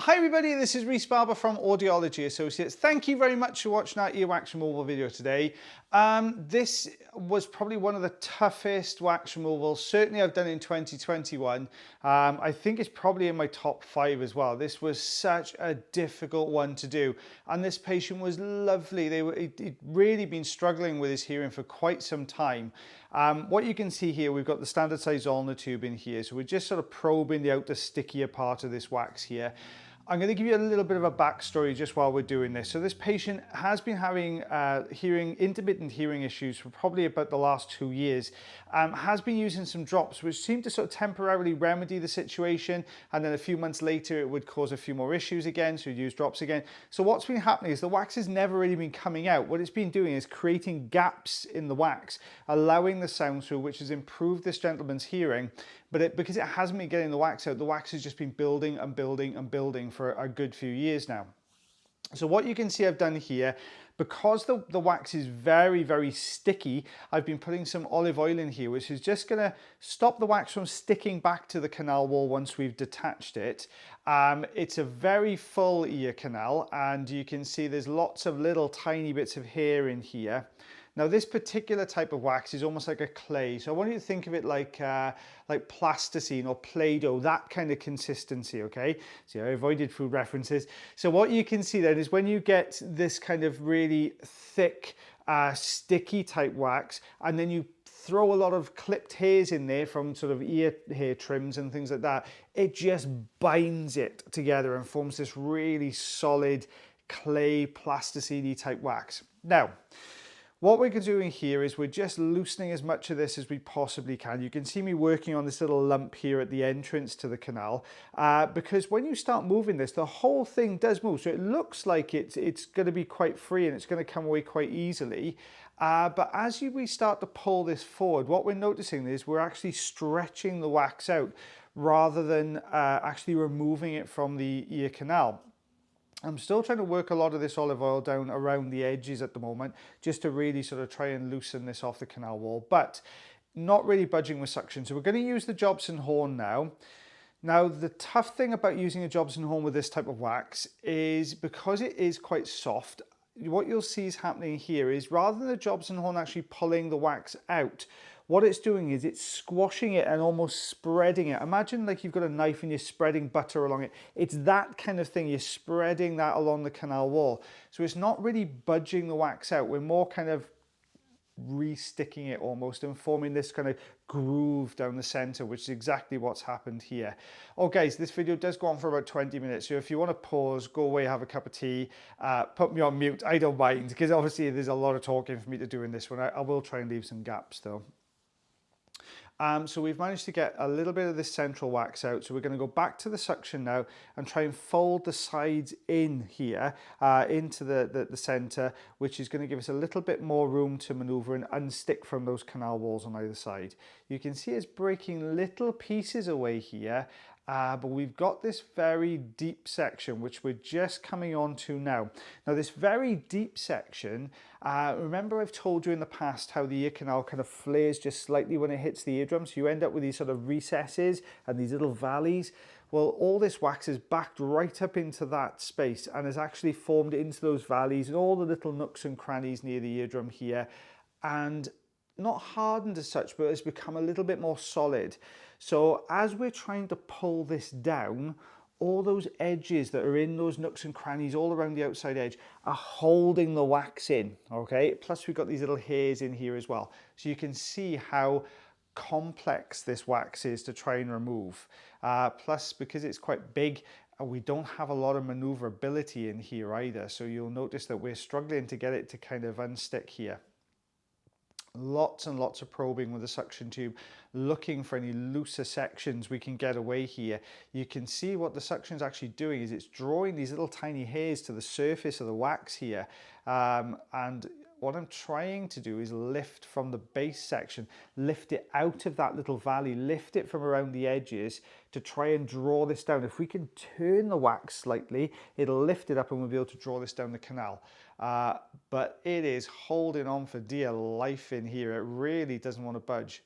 Hi everybody, this is Rhys Barber from Audiology Associates. Thank you very much for watching our earwax removal video today. This was probably one of the toughest wax removals, certainly I've done in 2021. I think it's probably in my top 5 as well. This was such a difficult one to do. And this patient was lovely. He'd really been struggling with his hearing for quite some time. What you can see here, we've got the standard size ulnar tube in here. So we're just sort of probing the outer stickier part of this wax here. I'm going to give you a little bit of a backstory just while we're doing this. So this patient has been having intermittent hearing issues for probably about the last 2 years, has been using some drops which seem to sort of temporarily remedy the situation, and then a few months later it would cause a few more issues again, so he'd use drops again. So what's been happening is the wax has never really been coming out. What it's been doing is creating gaps in the wax, allowing the sound through, which has improved this gentleman's hearing. But because it hasn't been getting the wax out, the wax has just been building and building and building for a good few years now. So what you can see I've done here, because the wax is very, very sticky, I've been putting some olive oil in here, which is just going to stop the wax from sticking back to the canal wall once we've detached it. It's a very full ear canal, and you can see there's lots of little tiny bits of hair in here. Now this particular type of wax is almost like a clay, so I want you to think of it like plasticine or Play-Doh, that kind of consistency, okay? See, I avoided food references. So what you can see then is when you get this kind of really thick, sticky type wax, and then you throw a lot of clipped hairs in there from sort of ear hair trims and things like that, it just binds it together and forms this really solid clay plasticine type wax. Now, what we're doing here is we're just loosening as much of this as we possibly can. You can see me working on this little lump here at the entrance to the canal, because when you start moving this, the whole thing does move. So it looks like it's going to be quite free and it's going to come away quite easily. But as we start to pull this forward, what we're noticing is we're actually stretching the wax out rather than actually removing it from the ear canal. I'm still trying to work a lot of this olive oil down around the edges at the moment, just to really sort of try and loosen this off the canal wall, but not really budging with suction. So we're going to use the Jobson horn now. Now, the tough thing about using a Jobson horn with this type of wax is because it is quite soft, what you'll see is happening here is rather than the Jobson horn actually pulling the wax out, what it's doing is it's squashing it and almost spreading it. Imagine like you've got a knife and you're spreading butter along it. It's that kind of thing. You're spreading that along the canal wall. So it's not really budging the wax out. We're more kind of re-sticking it almost and forming this kind of groove down the center, which is exactly what's happened here. Okay, so this video does go on for about 20 minutes. So if you want to pause, go away, have a cup of tea, put me on mute. I don't mind, because obviously there's a lot of talking for me to do in this one. I will try and leave some gaps though. So we've managed to get a little bit of this central wax out. So we're going to go back to the suction now and try and fold the sides in here into the center, which is going to give us a little bit more room to maneuver and unstick from those canal walls on either side. You can see it's breaking little pieces away here. But we've got this very deep section, which we're just coming on to now. Now, this very deep section, remember I've told you in the past how the ear canal kind of flares just slightly when it hits the eardrum, so you end up with these sort of recesses and these little valleys. Well, all this wax is backed right up into that space and has actually formed into those valleys and all the little nooks and crannies near the eardrum here, and not hardened as such, but has become a little bit more solid. So as we're trying to pull this down, all those edges that are in those nooks and crannies all around the outside edge are holding the wax in, okay? Plus we've got these little hairs in here as well. So you can see how complex this wax is to try and remove. Plus, because it's quite big, we don't have a lot of maneuverability in here either. So you'll notice that we're struggling to get it to kind of unstick here. Lots and lots of probing with the suction tube, looking for any looser sections we can get away here. You can see what the suction is actually doing is it's drawing these little tiny hairs to the surface of the wax here. And what I'm trying to do is lift from the base section, lift it out of that little valley, lift it from around the edges to try and draw this down. If we can turn the wax slightly, it'll lift it up and we'll be able to draw this down the canal. But it is holding on for dear life in here. It really doesn't want to budge.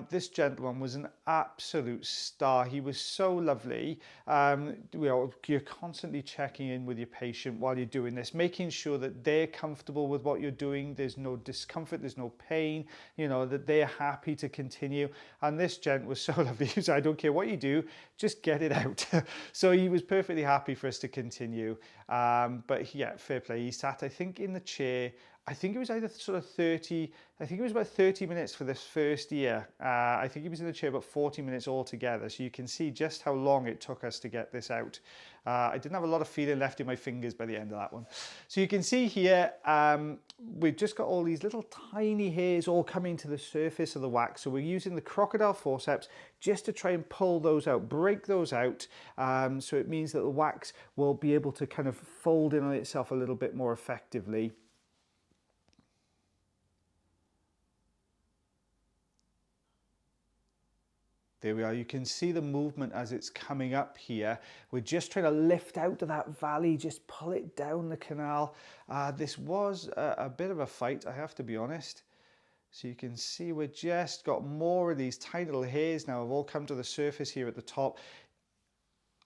This gentleman was an absolute star. He was so lovely. You're constantly checking in with your patient while you're doing this, making sure that they're comfortable with what you're doing. There's no discomfort, there's no pain, that they're happy to continue. And this gent was so lovely. He said, I don't care what you do, just get it out. So he was perfectly happy for us to continue. But yeah, fair play. He sat, I think, in the chair. I think it was either sort of 30, I think it was about 30 minutes for this first year. I think he was in the chair about 40 minutes altogether. So you can see just how long it took us to get this out. I didn't have a lot of feeling left in my fingers by the end of that one. So you can see here, we've just got all these little tiny hairs all coming to the surface of the wax. So we're using the crocodile forceps just to try and pull those out, break those out. So it means that the wax will be able to kind of fold in on itself a little bit more effectively. There we are. You can see the movement as it's coming up here. We're just trying to lift out of that valley, just pull it down the canal. This was a bit of a fight, I have to be honest. So you can see we've just got more of these tiny little hairs now have all come to the surface here at the top.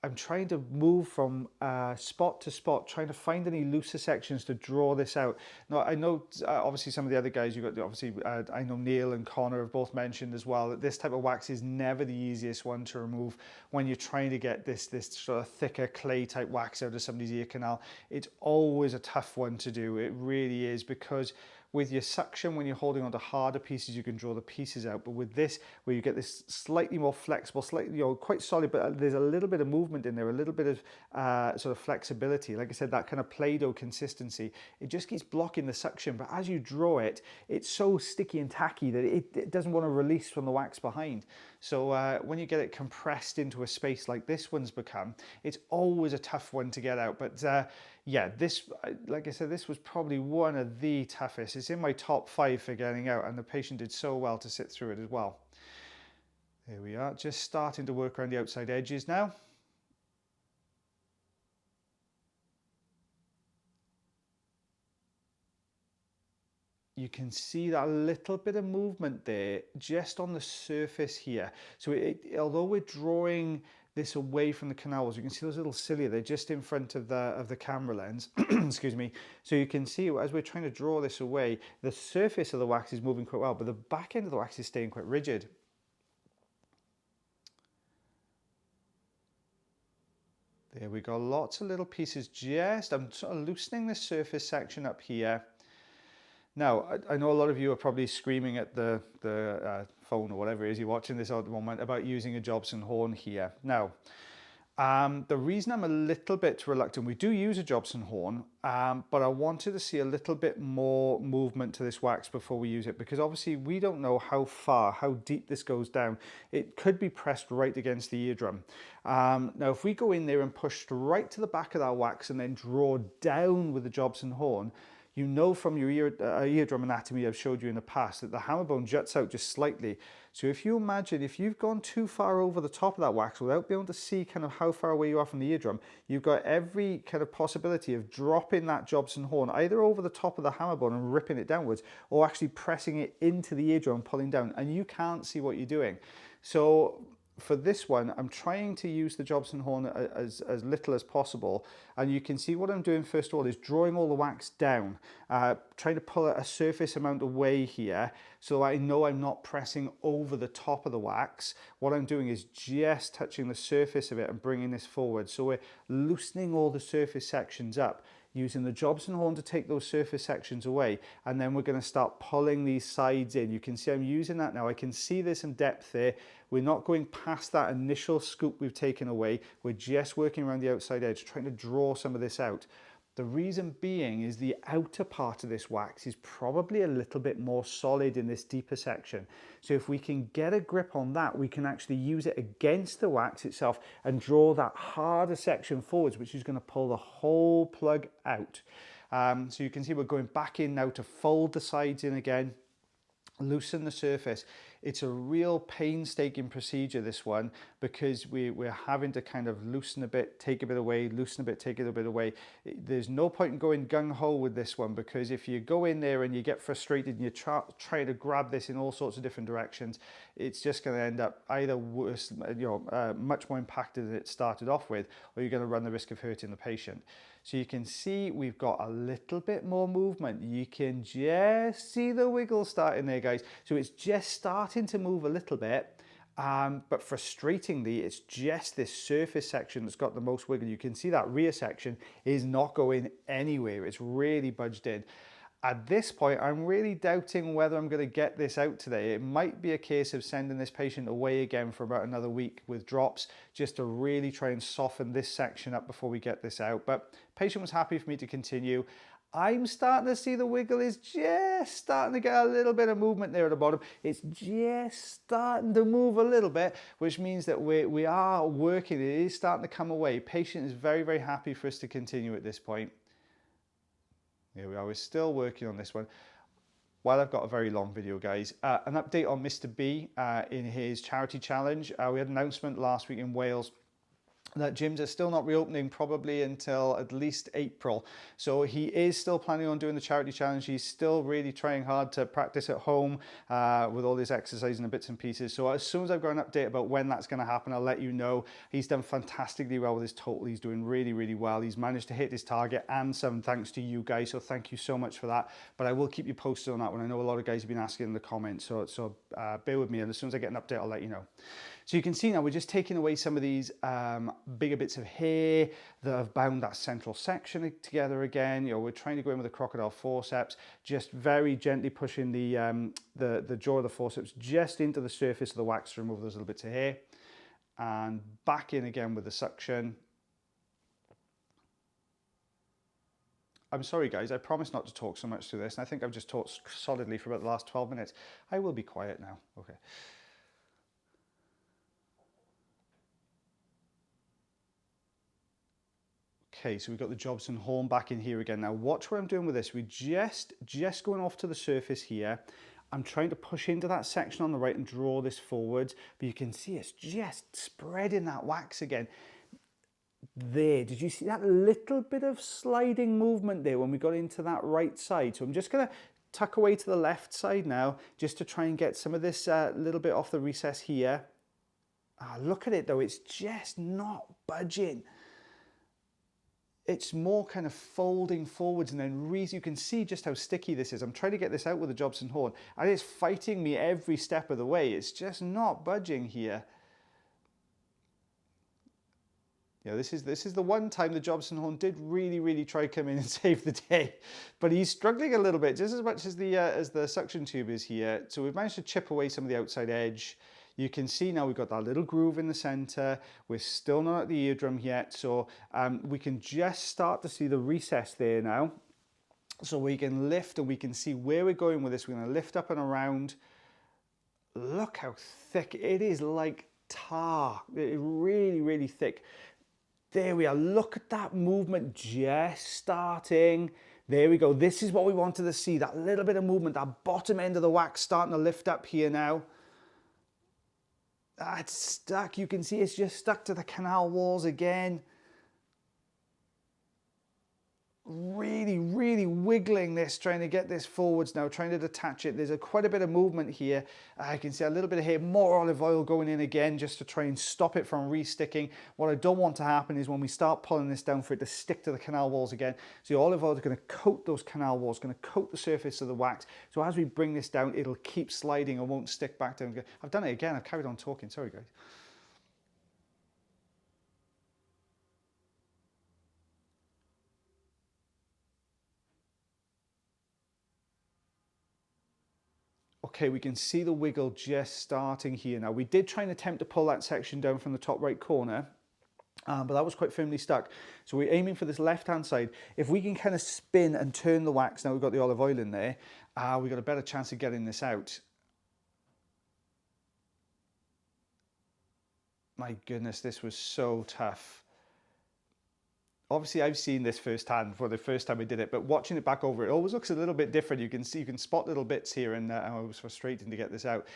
I'm trying to move from spot to spot, trying to find any looser sections to draw this out. Now, I know obviously some of the other guys, I know Neil and Connor have both mentioned as well that this type of wax is never the easiest one to remove when you're trying to get this sort of thicker clay type wax out of somebody's ear canal. It's always a tough one to do. It really is, because with your suction, when you're holding onto harder pieces, you can draw the pieces out. But with this, where you get this slightly more flexible, slightly, quite solid, but there's a little bit of movement in there, a little bit of sort of flexibility. Like I said, that kind of Play-Doh consistency, it just keeps blocking the suction. But as you draw it, it's so sticky and tacky that it doesn't want to release from the wax behind. So when you get it compressed into a space like this one's become, it's always a tough one to get out. But yeah, this, like I said, this was probably one of the toughest. It's in my top 5 for getting out, and the patient did so well to sit through it as well. There we are, just starting to work around the outside edges now. You can see that little bit of movement there just on the surface here. So although we're drawing this away from the canals, you can see those little cilia, they're just in front of the camera lens, excuse me. So you can see as we're trying to draw this away, the surface of the wax is moving quite well, but the back end of the wax is staying quite rigid. There we go, lots of little pieces. I'm sort of loosening the surface section up here. Now, I know a lot of you are probably screaming at the phone or whatever it is you're watching this at the moment about using a Jobson horn here. Now, the reason I'm a little bit reluctant, we do use a Jobson horn, but I wanted to see a little bit more movement to this wax before we use it, because obviously we don't know how deep this goes down. It could be pressed right against the eardrum. Now, if we go in there and push right to the back of that wax and then draw down with the Jobson horn, you know from your eardrum anatomy I've showed you in the past that the hammer bone juts out just slightly. So if you imagine, if you've gone too far over the top of that wax without being able to see kind of how far away you are from the eardrum, you've got every kind of possibility of dropping that Jobson horn either over the top of the hammer bone and ripping it downwards, or actually pressing it into the eardrum and pulling down, and you can't see what you're doing. So for this one, I'm trying to use the Jobson horn as little as possible. And you can see what I'm doing first of all is drawing all the wax down, trying to pull a surface amount away here so I know I'm not pressing over the top of the wax. What I'm doing is just touching the surface of it and bringing this forward. So we're loosening all the surface sections up, using the Jobson horn to take those surface sections away, and then we're going to start pulling these sides in. You can see I'm using that now. I can see there's some depth there. We're not going past that initial scoop we've taken away. We're just working around the outside edge, trying to draw some of this out. The reason being is the outer part of this wax is probably a little bit more solid in this deeper section. So if we can get a grip on that, we can actually use it against the wax itself and draw that harder section forwards, which is going to pull the whole plug out. So you can see we're going back in now to fold the sides in again, loosen the surface. It's a real painstaking procedure, this one, because we're having to kind of loosen a bit, take a bit away, loosen a bit, take a bit away. There's no point in going gung-ho with this one, because if you go in there and you get frustrated and you try to grab this in all sorts of different directions, it's just going to end up either worse, much more impacted than it started off with, or you're going to run the risk of hurting the patient. So you can see we've got a little bit more movement. You can just see the wiggle starting there, guys. So it's just starting to move a little bit. But frustratingly, it's just this surface section that's got the most wiggle. You can see that rear section is not going anywhere. It's really budged in. At this point, I'm really doubting whether I'm going to get this out today. It might be a case of sending this patient away again for about another week with drops, just to really try and soften this section up before we get this out. But patient was happy for me to continue. I'm starting to see the wiggle is just starting to get a little bit of movement there at the bottom. It's just starting to move a little bit, which means that we are working. It is starting to come away. Patient is very, very happy for us to continue at this point. Here we are, we're still working on this one. While I've got a very long video, guys, an update on Mr. B in his charity challenge. We had an announcement last week in Wales that gyms are still not reopening probably until at least April. So he is still planning on doing the charity challenge. He's still really trying hard to practice at home with all this exercise and the bits and pieces. So as soon as I've got an update about when that's going to happen, I'll let you know. He's done fantastically well with his total. He's doing really, really well. He's managed to hit his target and some, thanks to you guys. So thank you so much for that. But I will keep you posted on that one. I know a lot of guys have been asking in the comments. So bear with me. And as soon as I get an update, I'll let you know. So you can see now we're just taking away some of these bigger bits of hair that have bound that central section together again. We're trying to go in with a crocodile forceps, just very gently pushing the jaw of the forceps just into the surface of the wax to remove those little bits of hair. And back in again with the suction. I'm sorry, guys, I promised not to talk so much through this, and I think I've just talked solidly for about the last 12 minutes. I will be quiet now. Okay. Okay, so we've got the Jobson horn back in here again. Now watch what I'm doing with this. We're just going off to the surface here. I'm trying to push into that section on the right and draw this forwards, but you can see it's just spreading that wax again. There, did you see that little bit of sliding movement there when we got into that right side? So I'm just going to tuck away to the left side now, just to try and get some of this little bit off the recess here. Look at it though, it's just not budging. It's more kind of folding forwards, and then Rhys, you can see just how sticky this is. I'm trying to get this out with the Jobson horn, and it's fighting me every step of the way. It's just not budging here. This is the one time the Jobson horn did really try to come in and save the day, but he's struggling a little bit, just as much as the suction tube is here. So we've managed to chip away some of the outside edge. You can see now we've got that little groove in the center. We're still not at the eardrum yet, so we can just start to see the recess there now. So we can lift and we can see where we're going with this. We're going to lift up and around. Look how thick it is, like tar. It's really thick. There we are. Look at that movement just starting. There we go. This is what we wanted to see, that little bit of movement, that bottom end of the wax starting to lift up here now. It's stuck. You can see it's just stuck to the canal walls again. Really wiggling this, trying to get this forwards now, trying to detach it. There's quite a bit of movement here. I can see a little bit of hair, more olive oil going in again just to try and stop it from re-sticking. What I don't want to happen is when we start pulling this down for it to stick to the canal walls again. So the olive oil is going to coat those canal walls, going to coat the surface of the wax. So as we bring this down, it'll keep sliding and won't stick back down. I've done it again. I've carried on talking. Sorry, guys. Okay, we can see the wiggle just starting here. Now, we did try and attempt to pull that section down from the top right corner, but that was quite firmly stuck. So we're aiming for this left-hand side. If we can kind of spin and turn the wax, now we've got the olive oil in there, we've got a better chance of getting this out. My goodness, this was so tough. Obviously, I've seen this firsthand for the first time I did it, but watching it back over, it always looks a little bit different. You can see, you can spot little bits here, and it was frustrating to get this out.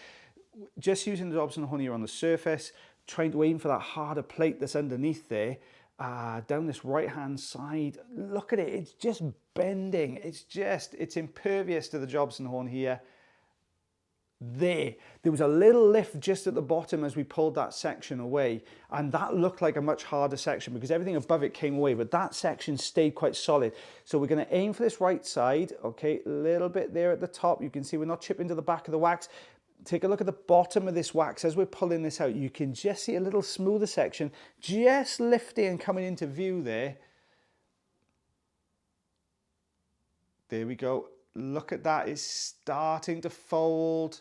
just using the Jobson horn here on the surface, trying to aim for that harder plate that's underneath there, down this right hand side. Look at it, it's just bending. It's impervious to the Jobson horn here. There was a little lift just at the bottom as we pulled that section away, and that looked like a much harder section because everything above it came away, but that section stayed quite solid. So we're going to aim for this right side. Okay, a little bit there at the top. You can see we're not chipping to the back of the wax. Take a look at the bottom of this wax as we're pulling this out. You can just see a little smoother section just lifting and coming into view there. There we go. Look at that, it's starting to fold.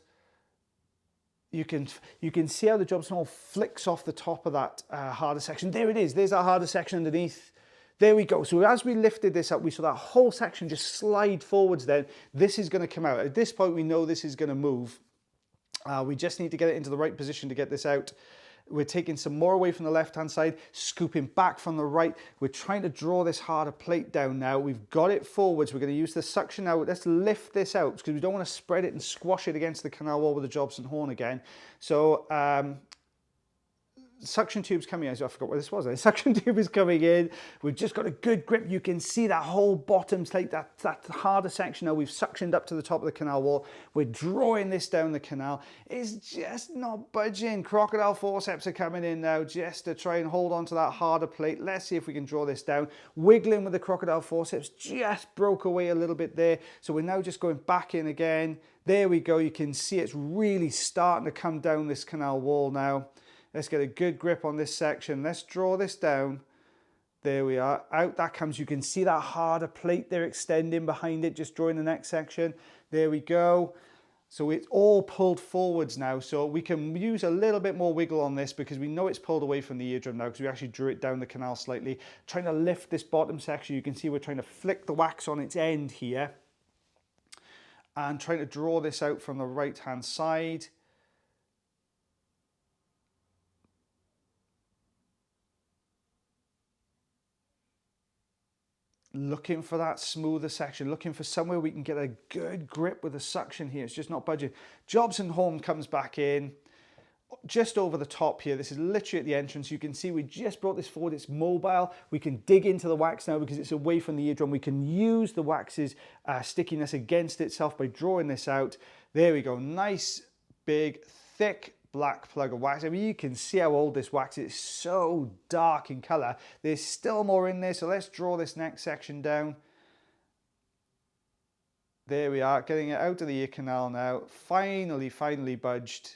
You can see how the Jobson horn flicks off the top of that harder section. There it is, there's that harder section underneath. There we go. So as we lifted this up, we saw that whole section just slide forwards then. This is going to come out. At this point, we know this is going to move. We just need to get it into the right position to get this out. We're taking some more away from the left-hand side, scooping back from the right. We're trying to draw this harder plate down now. We've got it forwards. We're going to use the suction now. Let's lift this out because we don't want to spread it and squash it against the canal wall with the Jobson horn again. So suction tube's coming in. I forgot what this was. The suction tube is coming in. We've just got a good grip. You can see that whole bottom plate, that harder section now. We've suctioned up to the top of the canal wall. We're drawing this down the canal. It's just not budging. Crocodile forceps are coming in now just to try and hold on to that harder plate. Let's see if we can draw this down. Wiggling with the crocodile forceps, just broke away a little bit there. So we're now just going back in again. There we go. You can see it's really starting to come down this canal wall now. Let's get a good grip on this section. Let's draw this down. There we are. Out that comes. You can see that harder plate there extending behind it, just drawing the next section. There we go. So it's all pulled forwards now. So we can use a little bit more wiggle on this because we know it's pulled away from the eardrum now because we actually drew it down the canal slightly. Trying to lift this bottom section. You can see we're trying to flick the wax on its end here and trying to draw this out from the right-hand side. Looking for that smoother section, looking for somewhere we can get a good grip with the suction here. It's just not budging. Jobson horn comes back in just over the top here. This is literally at the entrance. You can see we just brought this forward. It's mobile. We can dig into the wax now because it's away from the eardrum. We can use the wax's stickiness against itself by drawing this out. There we go. Nice, big, thick black plug of wax. I mean, you can see how old this wax is. It's so dark in color. There's still more in there, so let's draw this next section down. There we are, getting it out of the ear canal now. Finally budged.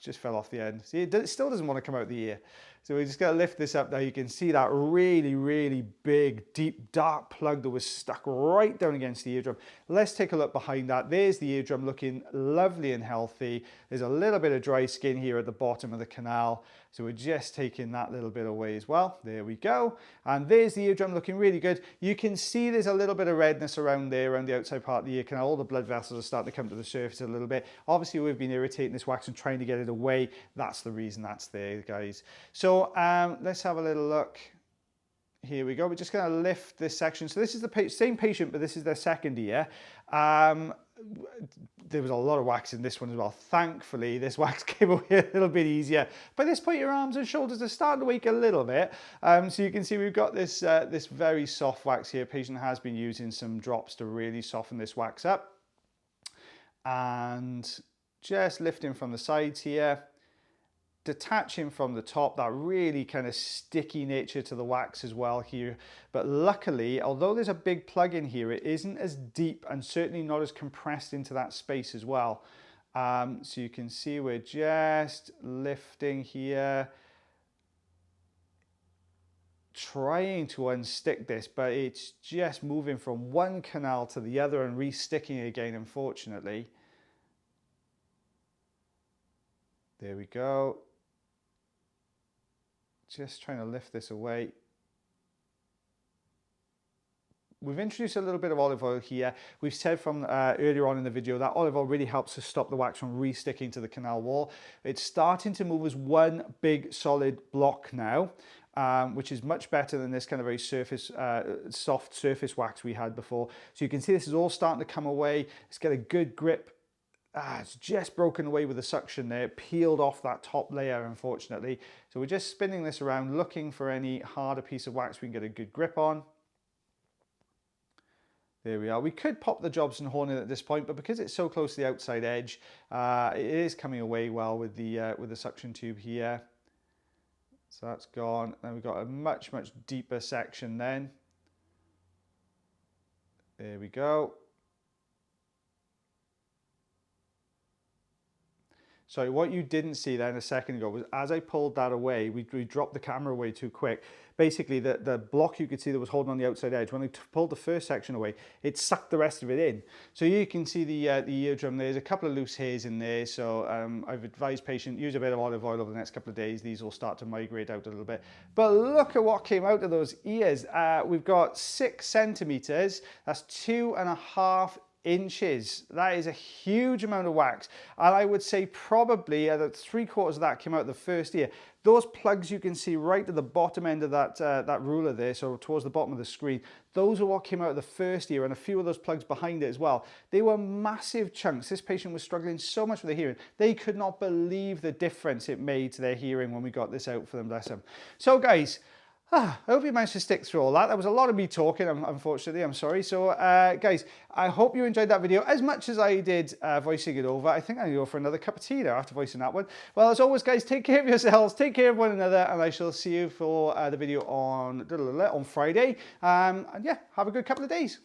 Just fell off the end. See, it still doesn't want to come out the ear. So we're just going to lift this up now. You can see that really, really big, deep, dark plug that was stuck right down against the eardrum. Let's take a look behind that. There's the eardrum looking lovely and healthy. There's a little bit of dry skin here at the bottom of the canal. So we're just taking that little bit away as well. There we go. And there's the eardrum looking really good. You can see there's a little bit of redness around there, around the outside part of the ear canal. All the blood vessels are starting to come to the surface a little bit. Obviously, we've been irritating this wax and trying to get it away. That's the reason that's there, guys. So let's have a little look. Here we go. We're just going to lift this section. So this is the same patient, but this is their second ear. There was a lot of wax in this one as well. Thankfully, this wax came away a little bit easier. By this point, your arms and shoulders are starting to wake a little bit. So you can see we've got this, this very soft wax here. Patient has been using some drops to really soften this wax up. And just lifting from the sides here. Detaching from the top, that really kind of sticky nature to the wax as well here. But luckily, although there's a big plug in here, it isn't as deep and certainly not as compressed into that space as well. So you can see we're just lifting here, trying to unstick this, but it's just moving from one canal to the other and re-sticking again, unfortunately. There we go. Just trying to lift this away. We've introduced a little bit of olive oil here. We've said from earlier on in the video that olive oil really helps to stop the wax from re-sticking to the canal wall. It's starting to move as one big solid block now, which is much better than this kind of very soft surface wax we had before. So you can see this is all starting to come away. Let's get a good grip it's just broken away with the suction there. It peeled off that top layer, unfortunately. So we're just spinning this around, looking for any harder piece of wax we can get a good grip on. There we are. We could pop the Jobson horn in at this point, but because it's so close to the outside edge, it is coming away well with the suction tube here. So that's gone. Then we've got a much deeper section then. There we go. So what you didn't see then a second ago was as I pulled that away, we dropped the camera away too quick. Basically, the block you could see that was holding on the outside edge, when I pulled the first section away, it sucked the rest of it in. So you can see the eardrum, there's a couple of loose hairs in there. So I've advised patients, use a bit of olive oil over the next couple of days. These will start to migrate out a little bit. But look at what came out of those ears. We've got 6 centimeters, that's 2.5 inches. That is a huge amount of wax, and I would say probably 3/4 of that came out the first ear. Those plugs you can see right at the bottom end of that ruler there, so towards the bottom of the screen, those are what came out of the first ear, and a few of those plugs behind it as well. They were massive chunks. This patient was struggling so much with their hearing. They could not believe the difference it made to their hearing when we got this out for them, bless them. So guys, I hope you managed to stick through all that. That was a lot of me talking, unfortunately, I'm sorry. So guys, I hope you enjoyed that video as much as I did voicing it over. I think I'm going to go for another cup of tea there after voicing that one. Well, as always, guys, take care of yourselves, take care of one another, and I shall see you for the video on Friday. And yeah, have a good couple of days.